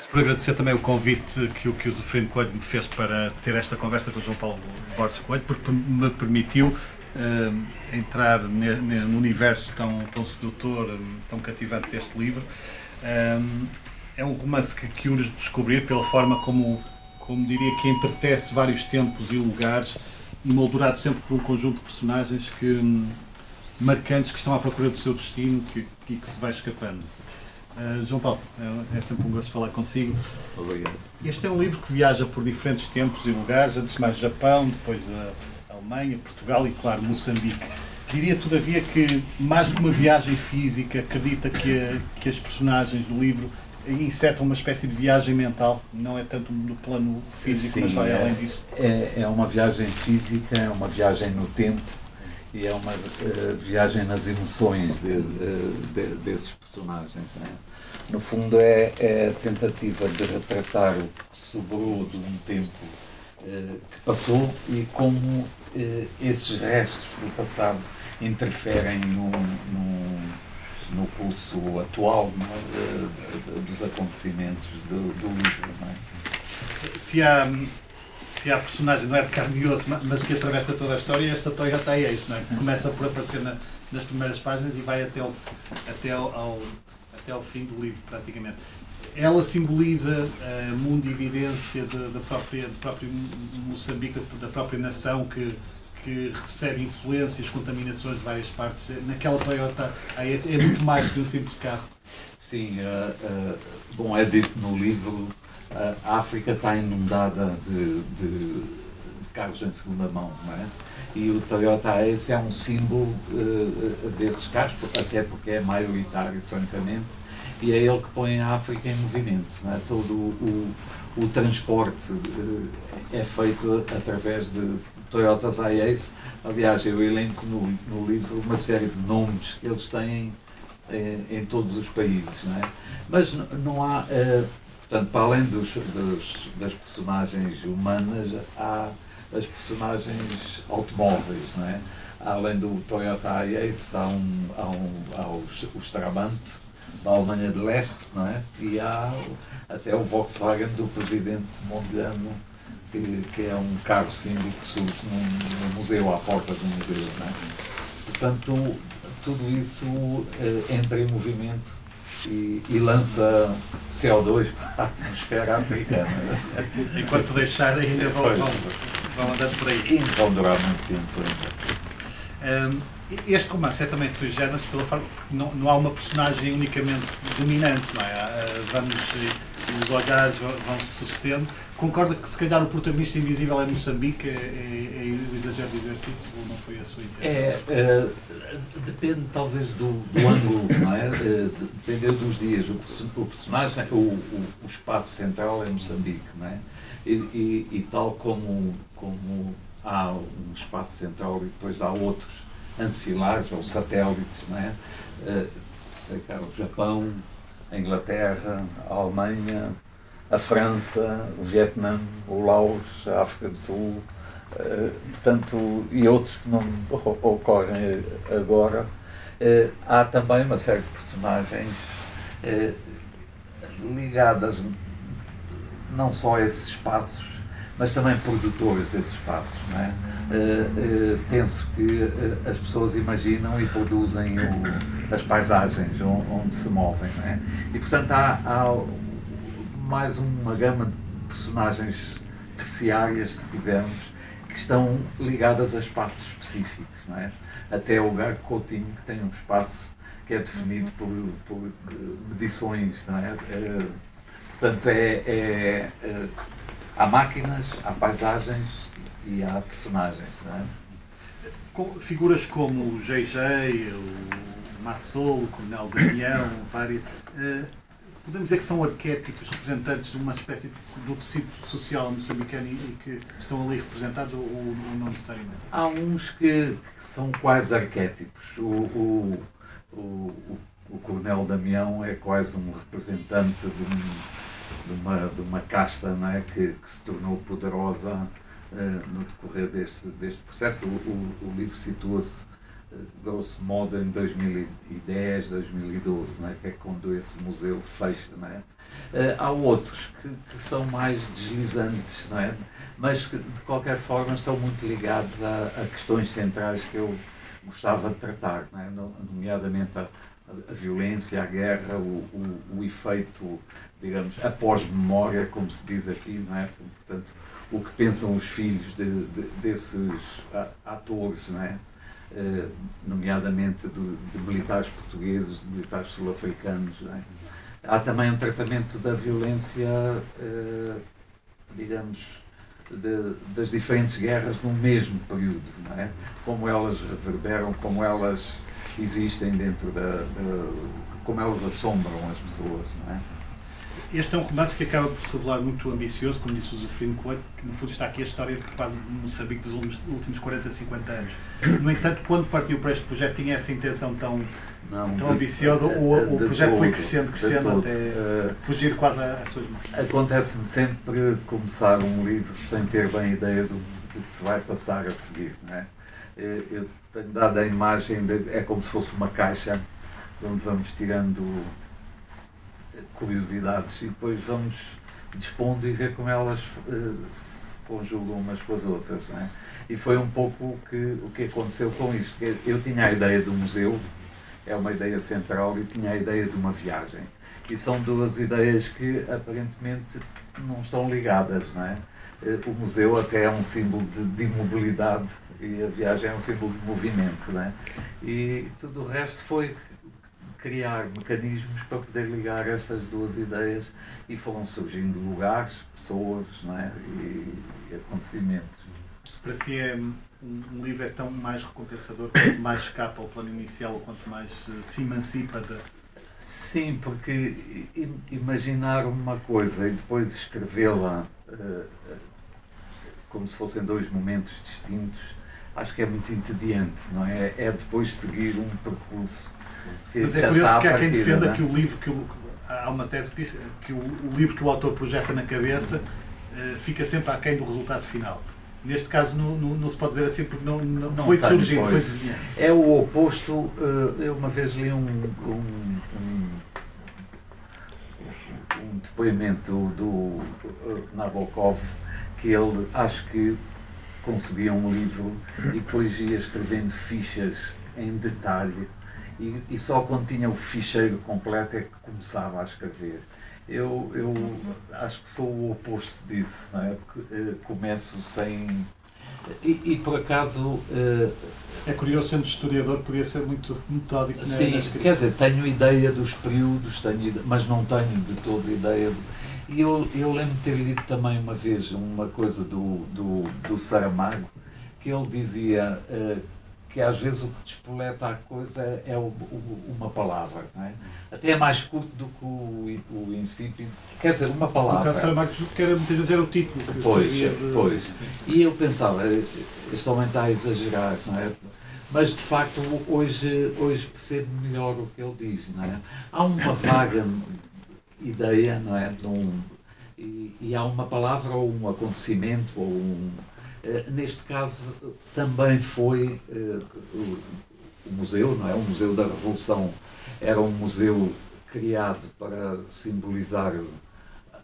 Por agradecer também o convite que o Zefirino Coelho me fez para ter esta conversa com o João Paulo Borges Coelho, porque me permitiu entrar no universo tão sedutor, tão cativante deste livro. É um romance que urge descobrir pela forma como diria que entretece vários tempos e lugares, emoldurado sempre por um conjunto de personagens marcantes que estão à procura do seu destino e que se vai escapando. João Paulo, é sempre um gosto falar consigo. Obrigado. Este é um livro que viaja por diferentes tempos e lugares, antes de mais Japão, depois a Alemanha, Portugal e, claro, Moçambique. Diria, todavia, que mais do que uma viagem física, acredita que as personagens do livro insetam uma espécie de viagem mental, não é tanto no plano físico, Sim, mas vai além disso. É uma viagem física, é uma viagem no tempo e é uma viagem nas emoções desses personagens. Né? No fundo, é a tentativa de retratar o que sobrou de um tempo que passou e como esses restos do passado interferem no curso atual, dos acontecimentos do livro. Não é? Se há personagem, não é de carne e osso, mas que atravessa toda a história, esta Toyota é isso, não é? Começa por aparecer nas primeiras páginas e vai até ao fim do livro, praticamente. Ela simboliza a mundividência da própria Moçambique, da própria nação que recebe influências, contaminações de várias partes. Naquela Toyota é muito mais que um simples carro. Sim, bom, é dito no livro, a África está inundada de carros em segunda mão, não é? E o Toyota Ace é um símbolo desses carros, até porque é maioritário, francamente, e é ele que põe a África em movimento. Não é? Todo o transporte é feito através de Toyotas Ace. Aliás, eu elenco no livro uma série de nomes que eles têm em todos os países. Não é? Mas não há... Portanto, para além das personagens humanas, há as personagens automóveis, não é? Além do Toyota Ace, há o Strabant, da Alemanha de Leste, não é? E há até o Volkswagen do presidente Mondlane, que é um carro símbolo que surge no museu, à porta do museu, não é? Portanto, tudo isso entra em movimento e lança CO2 para a atmosfera africana. Enquanto deixar, ainda vão andando por aí. E vão durar muito tempo ainda. Este romance é também sui generis pela forma porque não há uma personagem unicamente dominante, não é? Os olhares vão-se sucedendo. Concorda que se calhar o protagonista invisível é Moçambique? É exagero dizer-se isso ou não foi a sua intenção? Depende talvez do ângulo, não é? Dependendo dos dias. O personagem, o espaço central é Moçambique, não é? E tal como há um espaço central e depois há outros ancilares ou satélites, não é? Sei que há o Japão, a Inglaterra, a Alemanha, a França, o Vietnã, o Laos, a África do Sul, portanto, e outros que não ocorrem agora. Há também uma série de personagens ligadas não só a esses espaços, mas também produtores desses espaços. Não é? Penso que as pessoas imaginam e produzem as paisagens onde se movem. Não é? E, portanto, há mais uma gama de personagens terciárias, se quisermos, que estão ligadas a espaços específicos. Não é? Até o Gargo Coutinho, que tem um espaço que é definido por medições. Não é? Portanto, há máquinas, há paisagens e há personagens. Não é? Com figuras como o JJ, o Matsolo, o Coronel Damião, vários, podemos dizer que são arquétipos representantes de uma espécie do tecido social moçambicano e que estão ali representados ou não necessariamente? Há uns que são quase arquétipos. O Coronel Damião é quase um representante de uma casta, não é? que se tornou poderosa no decorrer deste processo. O livro situa-se grosso modo em 2010, 2012, né? Que é quando esse museu fecha. Né? Há outros que são mais deslizantes, não é? Mas que de qualquer forma estão muito ligados a questões centrais que eu gostava de tratar, não é? Nomeadamente a violência, a guerra, o efeito, digamos, após memória, como se diz aqui, não é? Portanto, o que pensam os filhos desses atores, não é? Nomeadamente de militares portugueses, de militares sul-africanos. Não é? Há também um tratamento da violência, digamos, das diferentes guerras no mesmo período, não é? Como elas reverberam, como elas existem dentro como elas assombram as pessoas, não é? Este é um romance que acaba por se revelar muito ambicioso, como disse o Zofrino Coelho, que no fundo está aqui a história de quase Moçambique dos últimos 40, 50 anos. No entanto, quando partiu para este projeto, tinha essa intenção tão ambiciosa, ou o projeto foi crescendo até fugir quase às suas mãos? Acontece-me sempre começar um livro sem ter bem a ideia do que se vai passar a seguir, não é? Eu tenho dado a imagem, é como se fosse uma caixa onde vamos tirando curiosidades e depois vamos dispondo e ver como elas se conjugam umas com as outras, não é? E foi um pouco o que aconteceu com isto. Eu tinha a ideia do museu, é uma ideia central, e tinha a ideia de uma viagem. E são duas ideias que aparentemente não estão ligadas, não é? O museu até é um símbolo de imobilidade e a viagem é um símbolo de movimento, não é? E tudo o resto foi criar mecanismos para poder ligar estas duas ideias e foram surgindo lugares, pessoas, não é? E acontecimentos. Para si um livro é tão mais recompensador quanto mais escapa ao plano inicial ou quanto mais se emancipa da... Sim, porque imaginar uma coisa e depois escrevê-la como se fossem dois momentos distintos, acho que é muito entediante, não é? É depois seguir um percurso. Mas é curioso porque há quem defenda que o livro, há uma tese que diz que o livro que o autor projeta na cabeça fica sempre aquém do resultado final. Neste caso não se pode dizer assim porque não foi surgindo, foi desenhado. É o oposto. Eu uma vez li um depoimento do Nabokov, que ele acho que concebia um livro e depois ia escrevendo fichas em detalhe e só quando tinha o ficheiro completo é que começava a escrever. Eu acho que sou o oposto disso, não é? Porque começo sem... E por acaso... É curioso, sendo historiador, podia ser muito metódico. Sim, quer dizer, tenho ideia dos períodos, mas não tenho de toda ideia... E eu lembro de ter lido também uma vez uma coisa do Saramago, que ele dizia que às vezes o que despoleta a coisa é uma palavra, não é? Até é mais curto do que o incipit, quer dizer, uma palavra. O Saramago quer muitas vezes era o título. Pois. E eu pensava, este homem está a exagerar, não é? Mas de facto hoje percebo melhor o que ele diz, não é? Há uma vaga ideia, não é? E há uma palavra ou um acontecimento ou neste caso também foi o museu, não é? O Museu da Revolução era um museu criado para simbolizar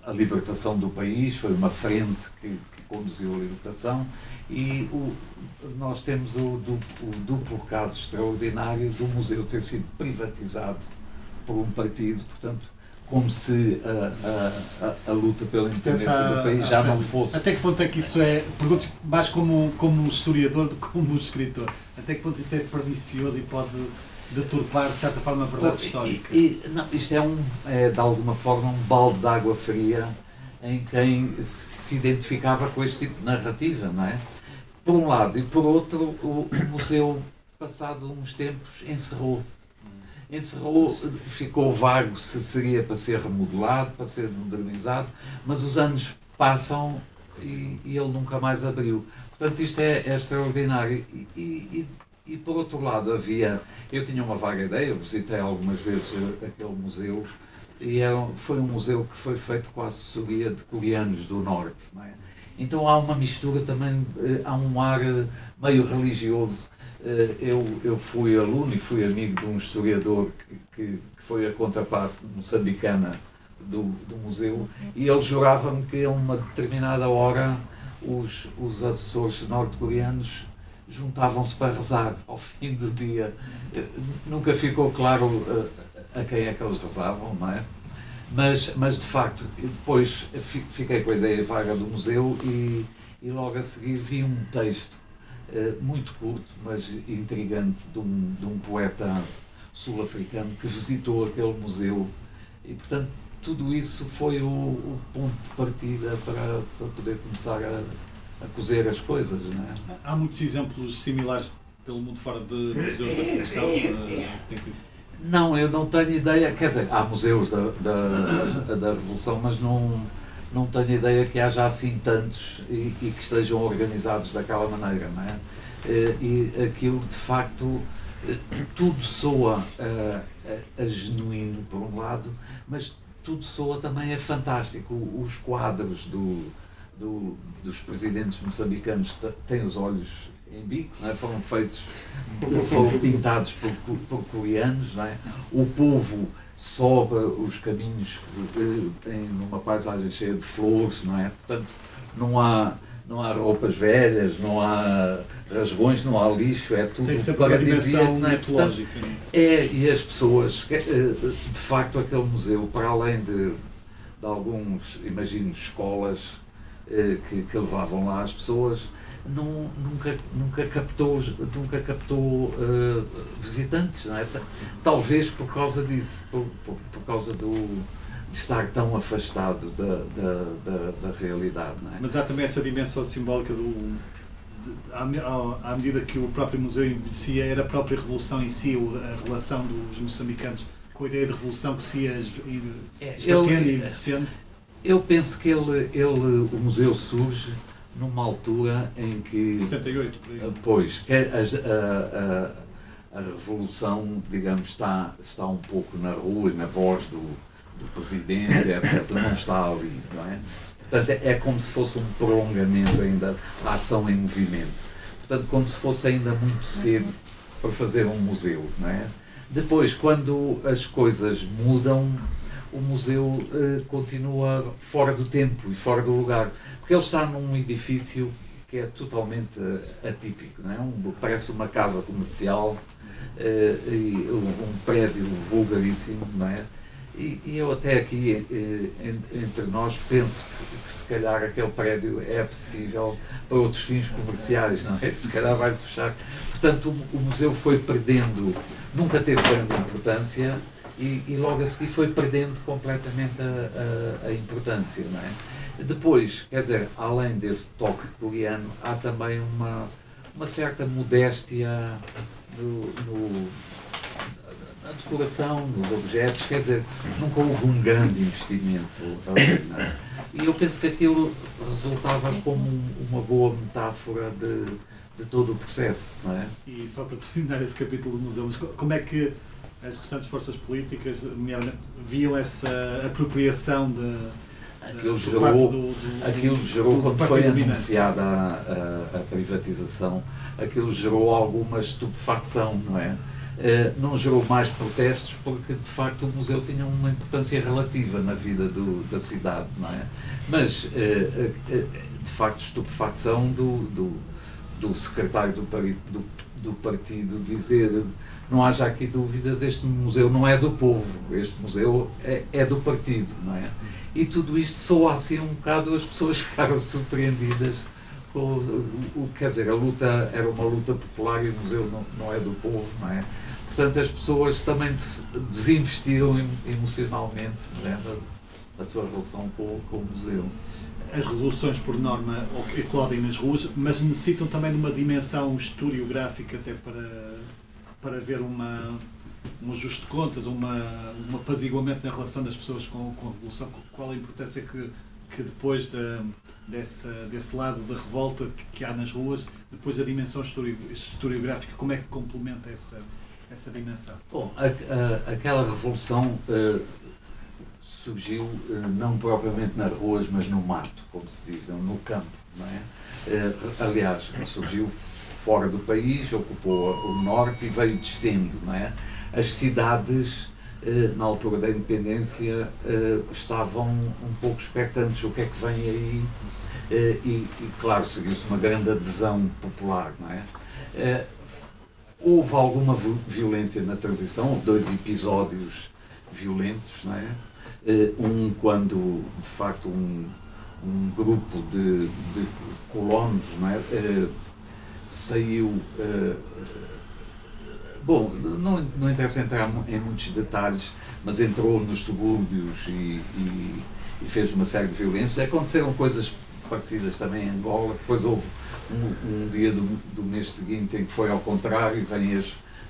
a libertação do país, foi uma frente que conduziu a libertação e nós temos o duplo caso extraordinário do museu ter sido privatizado por um partido, portanto como se a luta pela independência do país já não fosse... Até que ponto é que isso é... Pergunto mais como historiador do que como escritor. Até que ponto isso é pernicioso e pode deturpar, de certa forma, a verdade histórica? Não, isto é de alguma forma um balde de água fria em quem se identificava com este tipo de narrativa, não é? Por um lado. E por outro, o museu, passados uns tempos, encerrou, ficou vago se seria para ser remodelado, para ser modernizado, mas os anos passam e ele nunca mais abriu. Portanto, isto é extraordinário. E por outro lado, eu tinha uma vaga ideia, eu visitei algumas vezes aquele museu, e foi um museu que foi feito com a assessoria de coreanos do Norte, não é? Então há uma mistura também, há um ar meio religioso. Eu fui aluno e fui amigo de um historiador que foi a contraparte moçambicana do museu, e ele jurava-me que a uma determinada hora os assessores norte-coreanos juntavam-se para rezar ao fim do dia. Nunca ficou claro a quem é que eles rezavam, não é? Mas de facto, depois fiquei com a ideia vaga do museu e logo a seguir vi um texto muito curto, mas intrigante, de um poeta sul-africano que visitou aquele museu, e portanto tudo isso foi o ponto de partida para poder começar a cozer as coisas, não é? Há muitos exemplos similares pelo mundo fora de museus da Revolução? Não, eu não tenho ideia, quer dizer, há museus da Revolução, mas não tenho ideia que haja assim tantos e que estejam organizados daquela maneira, não é? E aquilo, de facto, tudo soa a genuíno, por um lado, mas tudo soa também a fantástico. Os quadros dos presidentes moçambicanos têm os olhos em bico, não é? Foram pintados por coreanos, não é? O povo sobe os caminhos numa paisagem cheia de flores, não é? Portanto, não há roupas velhas, não há rasgões, não há lixo, é tudo paradisíaco, não é? Portanto, e as pessoas, de facto, aquele museu, para além de alguns, imagino, escolas que levavam lá as pessoas, nunca captou visitantes, não é? Talvez por causa disso, por causa de estar tão afastado da realidade, não é? Mas há também essa dimensão simbólica à medida que o próprio museu envelhecia, era a própria revolução em si, a relação dos moçambicanos com a ideia de revolução que se ia esbatendo e envelhecendo. Eu penso que o museu surge numa altura em que... 78, por aí. Pois, a revolução, digamos, está um pouco na rua, na voz do presidente, etc. Não está ali, não é? Portanto, é como se fosse um prolongamento ainda da ação em movimento. Portanto, como se fosse ainda muito cedo para fazer um museu, não é? Depois, quando as coisas mudam, o museu continua fora do tempo e fora do lugar, porque ele está num edifício que é totalmente atípico, não é? Parece uma casa comercial, e um prédio vulgaríssimo, não é? E eu até aqui, entre nós, penso que se calhar aquele prédio é apetecível para outros fins comerciais, não é? Se calhar vai-se fechar. Portanto, o museu foi perdendo, nunca teve grande importância, e logo a seguir foi perdendo completamente a importância, não é? Depois, quer dizer, além desse toque coreano, há também uma certa modéstia na decoração, nos objetos, quer dizer, nunca houve um grande investimento ali, não é? E eu penso que aquilo resultava como uma boa metáfora de todo o processo, não é? E só para terminar esse capítulo do museu, como é que as restantes forças políticas viam essa apropriação aquilo gerou quando foi anunciada a privatização, aquilo gerou alguma estupefacção, não é? Não gerou mais protestos porque, de facto, o museu tinha uma importância relativa na vida da cidade, não é? Mas, de facto, estupefacção do secretário do partido dizer: não haja aqui dúvidas, este museu não é do povo, este museu é do partido, não é? E tudo isto soa assim um bocado, as pessoas ficaram surpreendidas. Quer dizer, a luta era uma luta popular e o museu não é do povo, não é? Portanto, as pessoas também desinvestiram emocionalmente, não é, da sua relação com o museu. As revoluções, por norma, eclodem nas ruas, mas necessitam também de uma dimensão historiográfica até para haver um ajuste de contas, um apaziguamento na relação das pessoas com a revolução. Qual a importância que depois desse lado da revolta que há nas ruas, depois a dimensão historiográfica, como é que complementa essa dimensão? Bom, aquela revolução surgiu não propriamente nas ruas, mas no mato, como se diz, no campo, não é? Aliás, surgiu fora do país, ocupou o norte e veio descendo, não é? As cidades, na altura da independência, estavam um pouco expectantes, o que é que vem aí? E claro, seguiu-se uma grande adesão popular, não é? Houve alguma violência na transição, houve 2 episódios violentos, não é? Quando, de facto, um grupo de colonos, não é? Saiu... bom, não interessa entrar em muitos detalhes, mas entrou nos subúrbios e fez uma série de violências. Aconteceram coisas parecidas também em Angola. Depois houve um dia do mês seguinte em que foi ao contrário, e vêm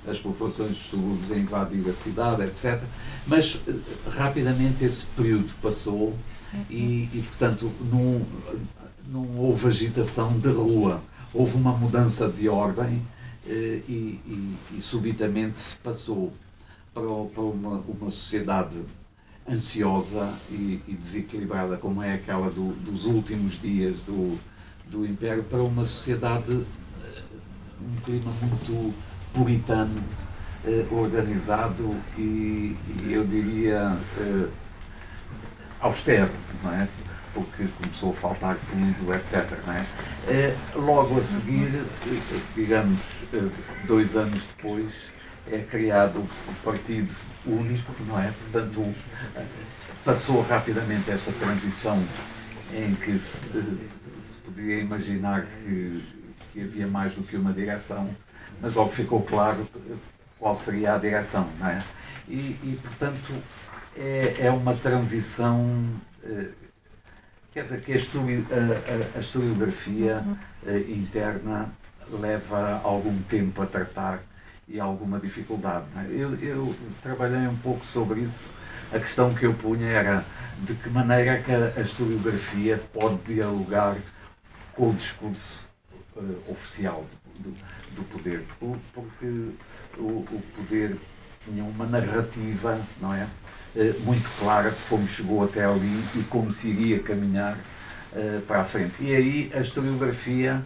as populações dos subúrbios a invadir a cidade, etc. Mas rapidamente esse período passou e portanto, não houve agitação de rua. Houve uma mudança de ordem e subitamente se passou para uma sociedade ansiosa e desequilibrada, como é aquela dos últimos dias do Império, para uma sociedade, um clima muito puritano, organizado e eu diria austero, não é? Porque começou a faltar tudo, etc. Não é? Logo a seguir, digamos, 2 anos depois, é criado o Partido Único, não é? Portanto, passou rapidamente esta transição em que se podia imaginar que havia mais do que uma direção, mas logo ficou claro qual seria a direção, não é? E portanto, é uma transição, quer dizer, que a historiografia interna leva algum tempo a tratar e alguma dificuldade. Não é? Eu trabalhei um pouco sobre isso. A questão que eu punha era de que maneira é que a historiografia pode dialogar com o discurso oficial do poder, porque o poder tinha uma narrativa, não é? Muito clara de como chegou até ali e como se iria caminhar para a frente. E aí a historiografia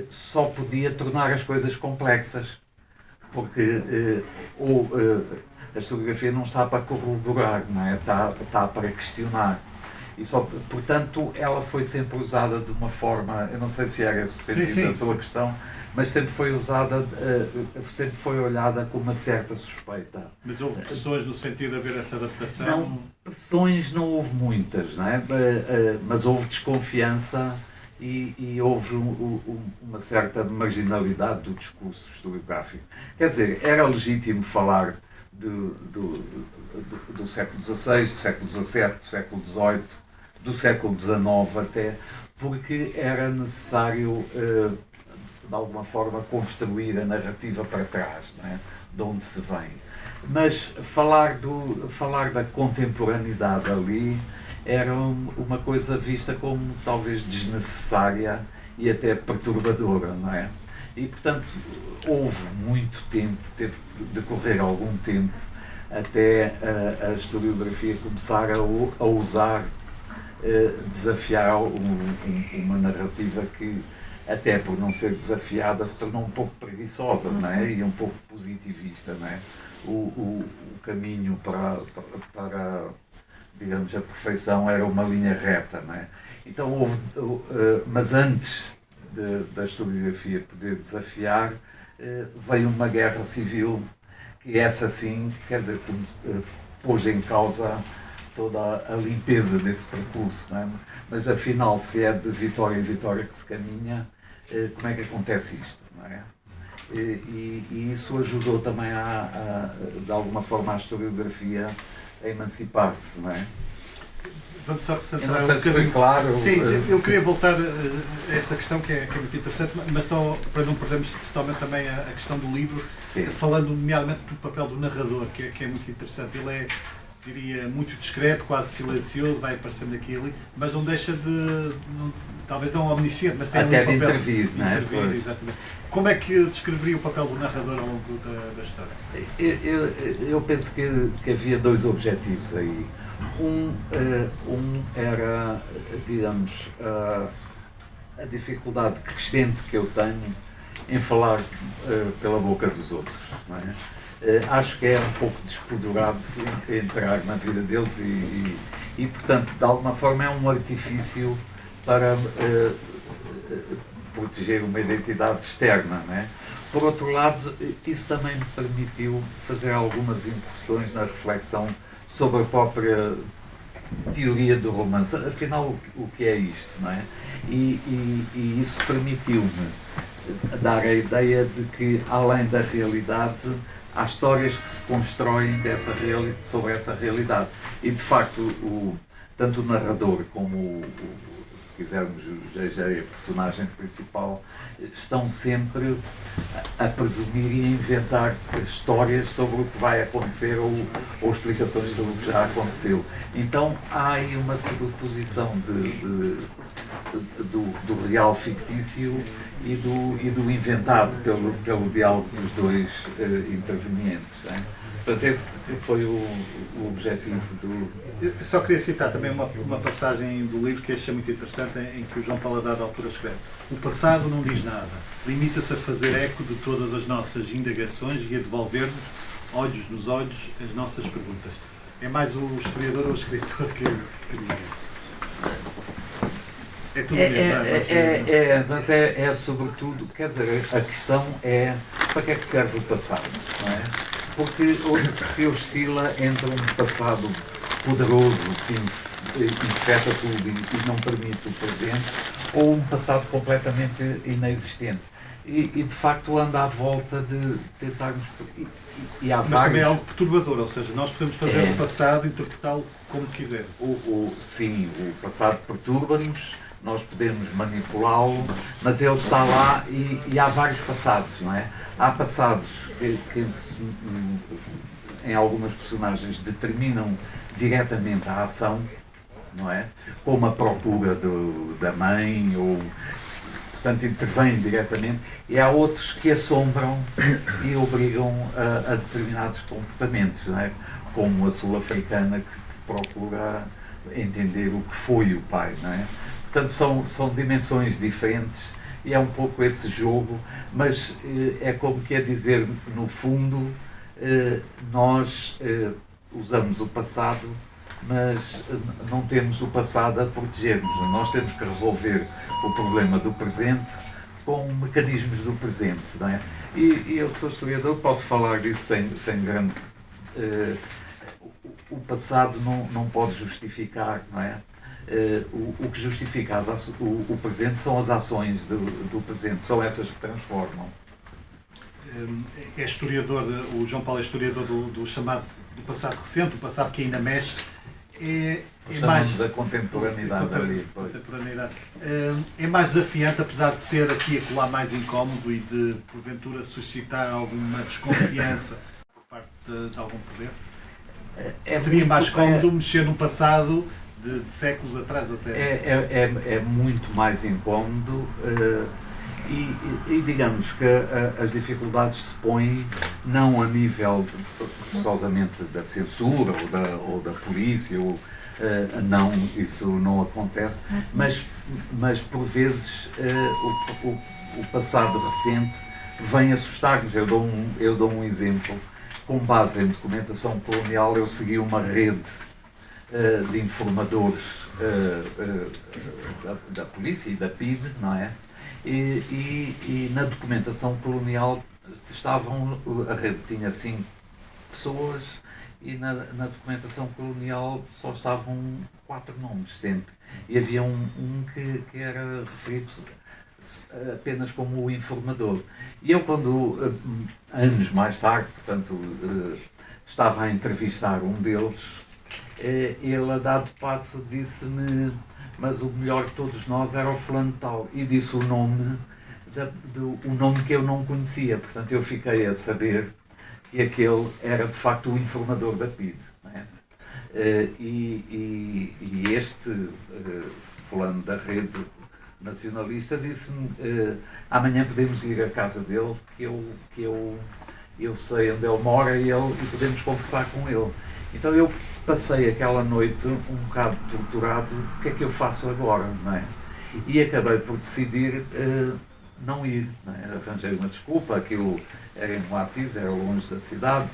só podia tornar as coisas complexas, porque a historiografia não está para corroborar, não é? Está para questionar. E portanto, ela foi sempre usada de uma forma, eu não sei se era esse o sentido da sua questão, mas sempre foi usada, sempre foi olhada com uma certa suspeita. Mas houve pressões no sentido de haver essa adaptação? Não, pressões não houve muitas, não é? Mas houve desconfiança e houve uma certa marginalidade do discurso historiográfico. Quer dizer, era legítimo falar do século XVI, do século XVII, do século XVIII, do século XIX até, porque era necessário, de alguma forma, construir a narrativa para trás, não é? De onde se vem. Mas falar da contemporaneidade ali era uma coisa vista como talvez desnecessária e até perturbadora, não é? E, portanto, houve muito tempo, teve de decorrer algum tempo até a historiografia começar a usar, desafiar uma narrativa que, até por não ser desafiada, se tornou um pouco preguiçosa, não é? E um pouco positivista, não é? O caminho para, digamos, a perfeição era uma linha reta, não é? Então houve, mas antes da historiografia poder desafiar, veio uma guerra civil que essa sim, quer dizer, pôs em causa toda a limpeza desse percurso, não é? Mas afinal, se é de vitória em vitória que se caminha, como é que acontece isto, não é? E isso ajudou também de alguma forma a historiografia a emancipar-se, não é? Vamos só recentrar um bocadinho. Foi claro. Sim, eu queria voltar a essa questão que é muito interessante, mas só para não perdermos totalmente também a questão do livro, falando nomeadamente do papel do narrador, que é muito interessante. Ele é, diria, muito discreto, quase silencioso, vai aparecendo aqui e ali, mas não deixa talvez não omnisciente, mas tem até ali um papel de intervir, não é? Exatamente. Como é que descreveria o papel do narrador ao longo da história? Eu penso que havia 2 objetivos aí. Um era, digamos, a dificuldade crescente que eu tenho em falar pela boca dos outros, não é? Acho que é um pouco despodurado entrar na vida deles e, portanto, de alguma forma é um artifício para proteger uma identidade externa, não é? Por outro lado, isso também me permitiu fazer algumas incursões na reflexão sobre a própria teoria do romance. Afinal, o que é isto, não é? E isso permitiu-me dar a ideia de que, além da realidade, há histórias que se constroem sobre essa realidade. E, de facto, tanto o narrador como se quisermos, já é a personagem principal, estão sempre a presumir e a inventar histórias sobre o que vai acontecer ou explicações sobre o que já aconteceu. Então há aí uma sobreposição do real fictício e do inventado pelo diálogo dos dois intervenientes. Hein? Portanto, esse foi o objetivo do... Eu só queria citar também uma passagem do livro que achei muito interessante, em que o João Paulo, a dada altura, escreve: o passado não diz nada, limita-se a fazer eco de todas as nossas indagações e a devolver-nos, olhos nos olhos, as nossas perguntas. É mais o historiador ou o escritor que diz. É tudo mesmo. Mas é sobretudo, quer dizer, a questão é para que é que serve o passado, não é? Porque hoje se oscila entre um passado poderoso que infeta tudo e não permite o presente, ou um passado completamente inexistente. E de facto anda à volta de tentarmos... Mas também é algo perturbador, ou seja, nós podemos fazer o passado e interpretá-lo como quiser. Sim, o passado perturba-nos, nós podemos manipulá-lo, mas ele está lá e há vários passados, não é? Há passados que em algumas personagens determinam diretamente a ação, não é? Como a procura da mãe, ou portanto intervêm diretamente, e há outros que assombram e obrigam a determinados comportamentos, não é? Como a sul-africana que procura entender o que foi o pai, não é? Portanto, são dimensões diferentes e é um pouco esse jogo, mas é como quer dizer, no fundo, nós usamos o passado, mas não temos o passado a proteger-nos. Nós temos que resolver o problema do presente com mecanismos do presente, não é? E eu sou historiador, posso falar disso sem grande... o passado não pode justificar, não é? O que justifica o presente são as ações do presente, são essas que transformam. É historiador, o João Paulo é historiador do chamado do passado recente, o passado que ainda mexe. É mais a contemporaneidade. É mais desafiante, apesar de ser aqui e acolá mais incómodo e de, porventura, suscitar alguma desconfiança por parte de algum poder. Seria mais cómodo mexer num passado de séculos atrás até. É muito mais incómodo e digamos que as dificuldades se põem não a nível forçosamente da censura ou da polícia, não, isso não acontece, mas por vezes o passado recente vem assustar-nos. Eu dou um exemplo. Com base em documentação colonial, eu segui uma rede de informadores da polícia e da PIDE, não é? E na documentação colonial a rede tinha 5 pessoas e na documentação colonial só estavam 4 nomes sempre. E havia um que era referido apenas como o informador. E eu, quando, anos mais tarde, portanto, estava a entrevistar um deles, ele, a dado passo, disse-me: mas o melhor de todos nós era o fulano tal. E disse o nome que eu não conhecia. Portanto, eu fiquei a saber que aquele era, de facto, o informador da PIDE. Não é? E este fulano da rede nacionalista disse-me: amanhã podemos ir à casa dele, que eu sei onde ele mora e podemos conversar com ele. Então eu passei aquela noite um bocado torturado: o que é que eu faço agora, não é? E acabei por decidir não ir. Não é? Arranjei uma desculpa, aquilo era em Moatiz, era longe da cidade,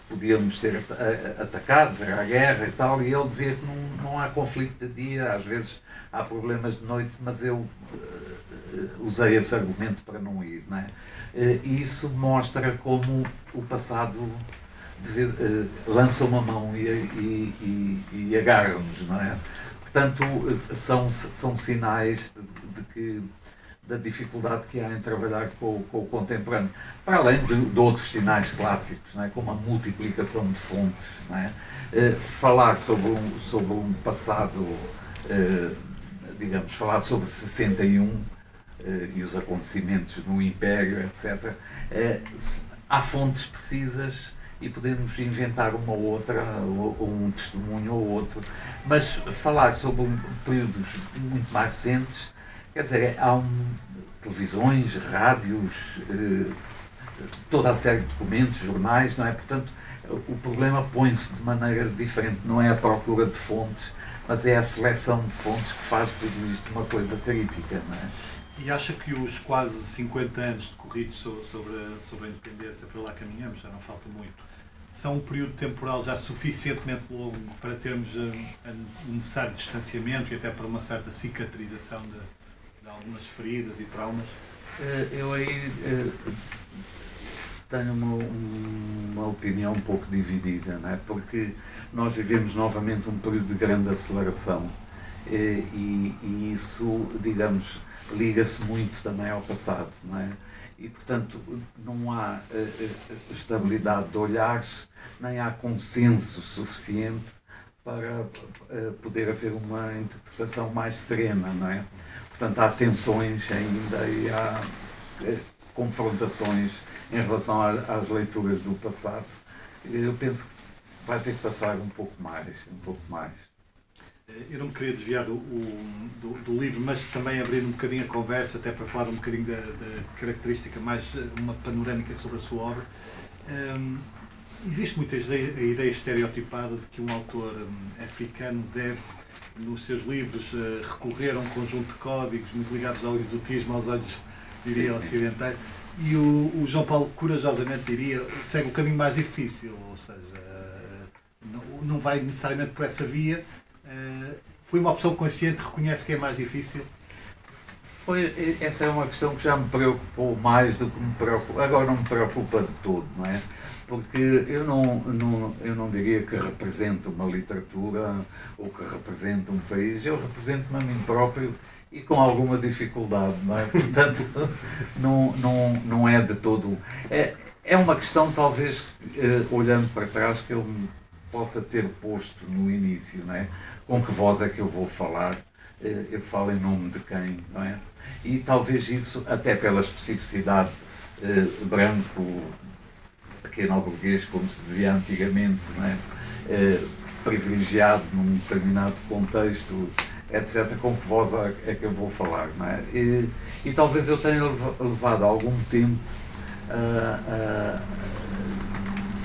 podíamos ser atacados, era a guerra e tal, e ele dizia que não há conflito de dia, às vezes há problemas de noite, mas eu usei esse argumento para não ir. Não é? E isso mostra como o passado lança uma mão e agarra-nos, não é? Portanto, são sinais da dificuldade que há em trabalhar com o contemporâneo. Para além de outros sinais clássicos, não é? Como a multiplicação de fontes. Não é? Falar sobre um passado, digamos, falar sobre 61 e os acontecimentos no Império, etc. Há fontes precisas e podemos inventar uma ou outra, ou um testemunho ou outro, mas falar sobre períodos muito mais recentes, quer dizer, há televisões, rádios, toda a série de documentos, jornais, não é? Portanto, o problema põe-se de maneira diferente, não é a procura de fontes, mas é a seleção de fontes que faz tudo isto uma coisa crítica, não é? E acha que os quase 50 anos decorridos sobre a independência, para lá caminhamos, já não falta muito, são um período temporal já suficientemente longo para termos o necessário distanciamento e até para uma certa cicatrização de algumas feridas e traumas? Eu aí tenho uma opinião um pouco dividida, não é? Porque nós vivemos novamente um período de grande aceleração e isso, digamos, liga-se muito também ao passado, não é? E, portanto, não há estabilidade de olhares, nem há consenso suficiente para poder haver uma interpretação mais serena, não é? Portanto, há tensões ainda e há confrontações em relação às leituras do passado. Eu penso que vai ter que passar um pouco mais. Eu não me queria desviar do livro, mas também abrir um bocadinho a conversa, até para falar um bocadinho da característica, mais uma panorâmica sobre a sua obra. Existe muita ideia estereotipada de que um autor africano deve, nos seus livros, recorrer a um conjunto de códigos muito ligados ao exotismo, aos olhos, diria, ocidentais. E o João Paulo, corajosamente, diria, segue o caminho mais difícil, ou seja, não vai necessariamente por essa via. Foi uma opção consciente, reconhece que é mais difícil? Essa é uma questão que já me preocupou mais do que me preocupa. Agora não me preocupa de todo, não é? Porque eu não diria que represento uma literatura ou que represento um país. Eu represento-me a mim próprio e com alguma dificuldade, não é? Portanto, não é de todo. É uma questão, talvez, olhando para trás, que eu me possa ter posto no início, não é? Com que voz é que eu vou falar? Eu falo em nome de quem, não é? E talvez isso, até pela especificidade branco, pequeno burguês, como se dizia antigamente, não é? Privilegiado num determinado contexto, etc., com que voz é que eu vou falar, não é? E talvez eu tenha levado algum tempo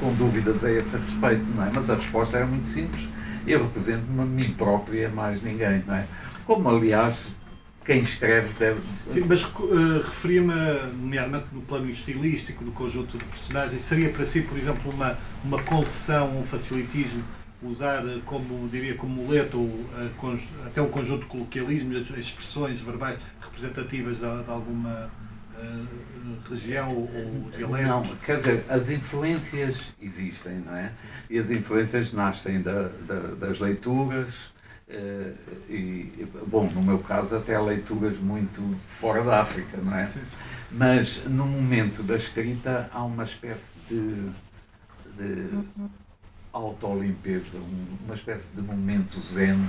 com dúvidas a esse respeito, não é? Mas a resposta era muito simples. Eu represento-me a mim próprio e a mais ninguém, não é? Como, aliás, quem escreve deve... Sim, mas referia-me, nomeadamente no plano estilístico, do conjunto de personagens, seria para si, por exemplo, uma concessão, um facilitismo, usar como, diria, como muleta, ou até um conjunto de coloquialismos, expressões verbais representativas de alguma região ou dialeto? Não, quer dizer, as influências existem, não é? E as influências nascem das leituras e, bom, no meu caso até leituras muito fora da África, não é? Mas no momento da escrita há uma espécie de autolimpeza, uma espécie de momento zen,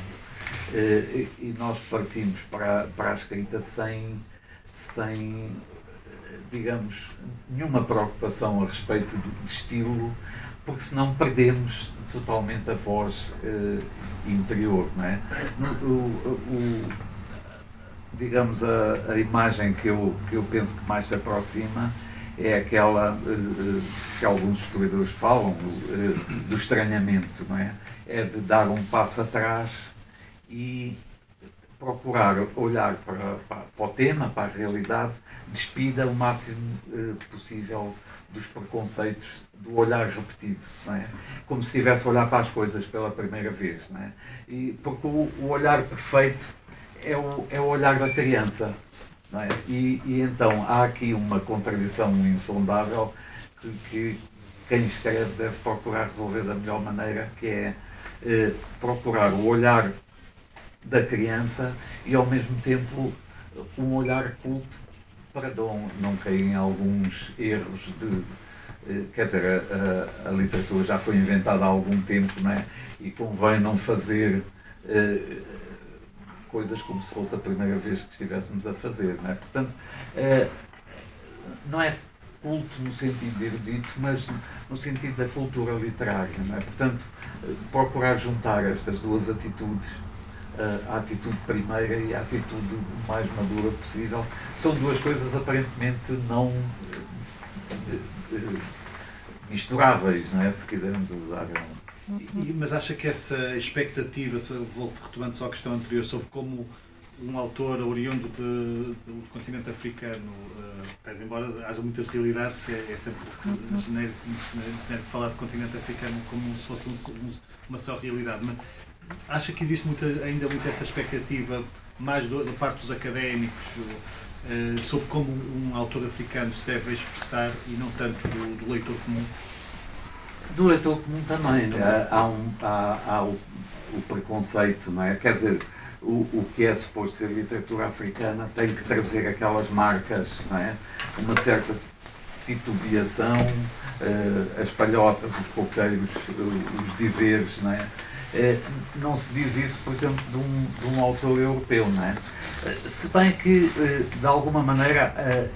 e nós partimos para a escrita sem, digamos, nenhuma preocupação a respeito de estilo, porque senão perdemos totalmente a voz interior, não é? Digamos, a imagem que eu penso que mais se aproxima é aquela que alguns historiadores falam, do estranhamento, não é? É de dar um passo atrás e procurar olhar para o tema, para a realidade, despida o máximo possível dos preconceitos, do olhar repetido, não é? Como se estivesse a olhar para as coisas pela primeira vez, não é? E porque o olhar perfeito é o olhar da criança, não é? E então há aqui uma contradição insondável que quem escreve deve procurar resolver da melhor maneira, que é procurar o olhar da criança e ao mesmo tempo um olhar culto para não cair em alguns erros quer dizer, a literatura já foi inventada há algum tempo, não é? E convém não fazer coisas como se fosse a primeira vez que estivéssemos a fazer, não é? Portanto, não é culto no sentido erudito, mas no sentido da cultura literária, não é? Portanto, procurar juntar estas duas atitudes, a atitude primeira e a atitude mais madura possível, são duas coisas aparentemente não misturáveis, não é? Se quisermos usar. Mas acha que essa expectativa, retomando só a questão anterior, sobre como um autor oriundo do continente africano, embora haja muitas realidades, é sempre genérico falar de continente africano como se fosse uma só realidade, mas acha que existe ainda muito essa expectativa, mais da parte dos académicos, sobre como um autor africano se deve expressar e não tanto do leitor comum? Do leitor comum também. Há o preconceito, não é? Quer dizer, o que é suposto ser literatura africana tem que trazer aquelas marcas, não é? Uma certa titubeação, as palhotas, os coqueiros, os dizeres, não é? Não se diz isso, por exemplo, de um autor europeu, não é? Se bem que, de alguma maneira,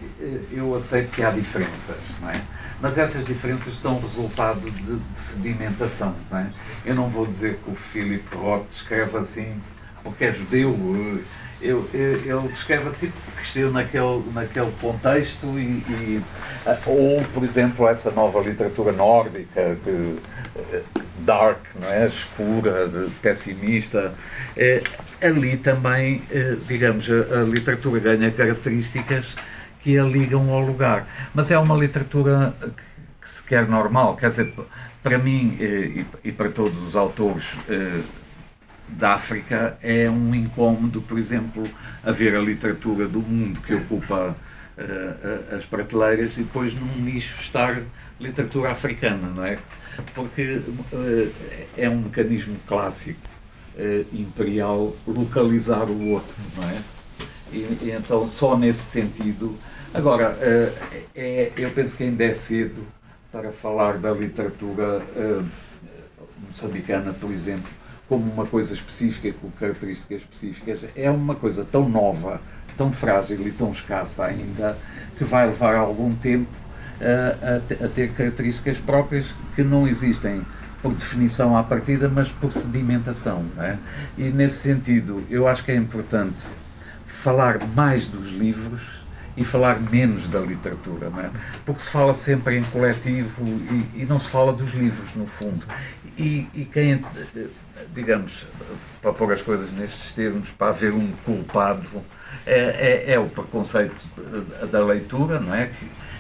eu aceito que há diferenças, não é? Mas essas diferenças são resultado de sedimentação, não é? Eu não vou dizer que o Philip Roth escreve assim porque é judeu. Ele escreve assim porque cresceu naquele contexto ou, por exemplo, essa nova literatura nórdica, dark, não é? Escura, pessimista. Ali também, digamos, a literatura ganha características que a ligam ao lugar. Mas é uma literatura que se quer normal. Quer dizer, para mim e para todos os autores da África, é um incómodo, por exemplo, haver a literatura do mundo que ocupa as prateleiras e depois num nicho estar literatura africana, não é? Porque é um mecanismo clássico imperial localizar o outro, não é? E então, só nesse sentido. Agora, eu penso que ainda é cedo para falar da literatura moçambicana, por exemplo, como uma coisa específica, com características específicas. É uma coisa tão nova, tão frágil e tão escassa ainda, que vai levar algum tempo a ter características próprias que não existem por definição à partida, mas por sedimentação, não é? E nesse sentido, eu acho que é importante falar mais dos livros e falar menos da literatura, não é? Porque se fala sempre em coletivo e não se fala dos livros, no fundo. E quem, digamos, para pôr as coisas nestes termos, para haver um culpado, é o preconceito da leitura, não é?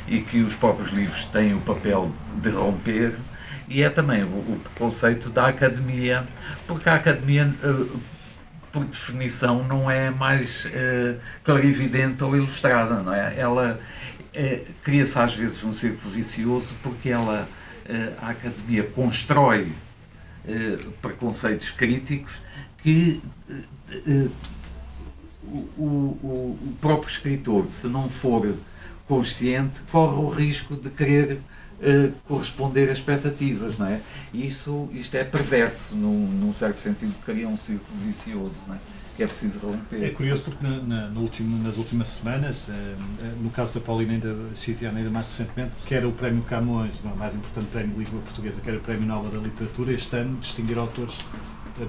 E que os próprios livros têm o papel de romper, e é também o preconceito da academia, porque a academia, por definição, não é mais clarividente ou ilustrada, não é? Ela cria-se às vezes um círculo vicioso, porque a academia constrói preconceitos críticos que o próprio escritor, se não for consciente, corre o risco de querer corresponder a expectativas, não é? E isto é perverso, num certo sentido, cria um círculo vicioso, não é? Que é preciso romper. É curioso porque nas últimas semanas, no caso da Paulina Xiziane, ainda mais recentemente, que era o Prémio Camões, o mais importante prémio de língua portuguesa, que era o Prémio Nobel da Literatura, este ano distinguir autores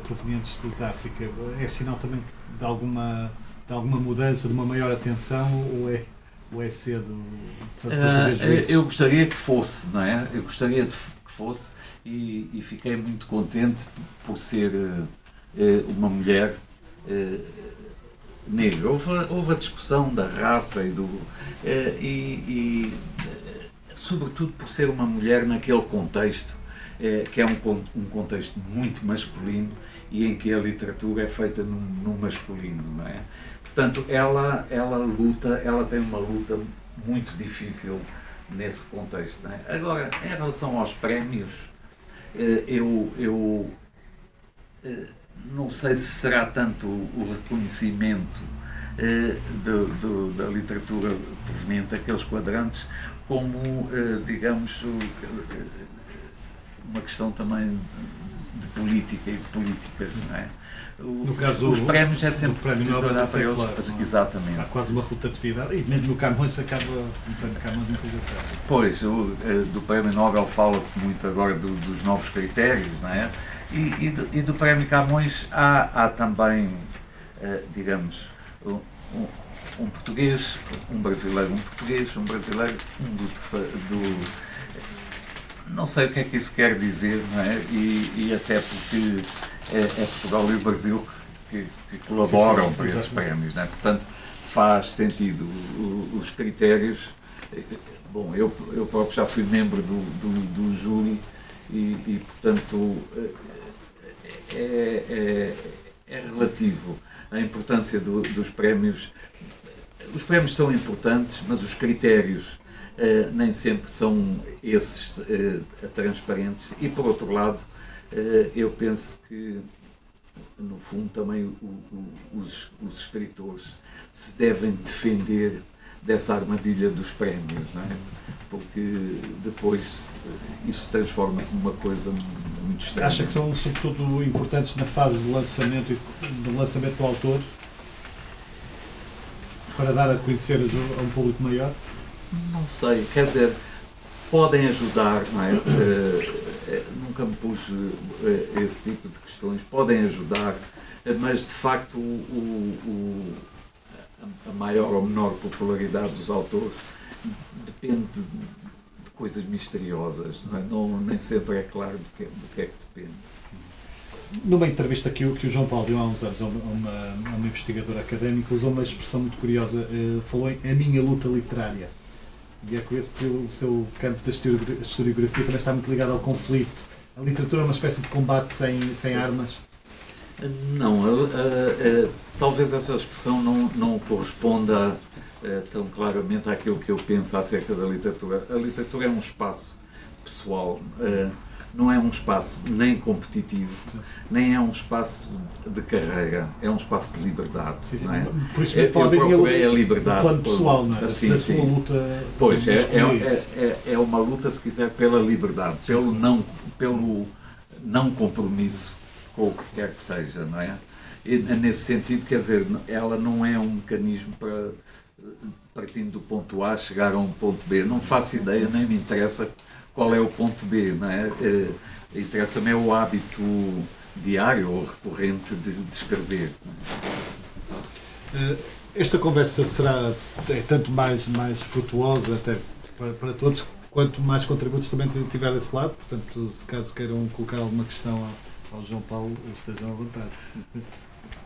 provenientes da África. É sinal também de alguma mudança, de uma maior atenção, ou é cedo para fazer juízos? Eu gostaria que fosse, não é? Eu gostaria que fosse e fiquei muito contente por ser uma mulher negra. Houve a discussão da raça sobretudo por ser uma mulher naquele contexto, que é um contexto muito masculino e em que a literatura é feita no masculino, não é? Portanto, ela tem uma luta muito difícil nesse contexto, não é? Agora, em relação aos prémios, eu não sei se será tanto o reconhecimento da literatura proveniente daqueles quadrantes como, digamos, uma questão também de política e de políticas, não é? No caso os prémios é sempre preciso olhar para eles. Claro, exatamente. Há quase uma rotatividade, e mesmo no Camões acaba o prémio Camões não seja certo. Pois, do prémio Nobel fala-se muito agora dos novos critérios, não é? E do prémio Camões há também, digamos, um português, um brasileiro, um brasileiro, não sei o que é que isso quer dizer, não é? E até porque é Portugal e o Brasil que colaboram para esses prémios, não é? Portanto, faz sentido os critérios. Bom, eu próprio já fui membro do júri e portanto, é relativo a importância dos prémios. Os prémios são importantes, mas os critérios nem sempre são esses transparentes. E, por outro lado, eu penso que, no fundo, também os escritores se devem defender dessa armadilha dos prémios, não é? Porque depois isso transforma-se numa coisa muito estranha. Acha que são, sobretudo, importantes na fase do lançamento do autor, para dar a conhecer a um público maior? Não sei, quer dizer, podem ajudar, não é? Nunca me pus esse tipo de questões, podem ajudar, mas de facto a maior ou menor popularidade dos autores depende de coisas misteriosas, não é? Nem sempre é claro do que é que depende. Numa entrevista que o João Paulo deu há uns anos a uma investigadora académica, usou uma expressão muito curiosa, falou em a minha luta literária. E é curioso porque o seu campo da historiografia também está muito ligado ao conflito. A literatura é uma espécie de combate sem armas? Não, talvez essa expressão não corresponda tão claramente àquilo que eu penso acerca da literatura. A literatura é um espaço pessoal, não é um espaço nem competitivo, nem é um espaço de carreira, é um espaço de liberdade. Sim, não é? Por isso eu procurei a liberdade. O plano pessoal, não é? Assim, da sua luta. Pois, é uma luta, se quiser, pela liberdade, pelo não compromisso com o que quer que seja, não é? E, nesse sentido, quer dizer, ela não é um mecanismo para, partindo do ponto A, chegar a um ponto B. Não faço ideia, nem me interessa qual é o ponto B, não é? Interessa-me o hábito diário ou recorrente de escrever. Esta conversa será tanto mais frutuosa até para todos, quanto mais contributos também tiver desse lado. Portanto, se caso queiram colocar alguma questão ao João Paulo, estejam à vontade.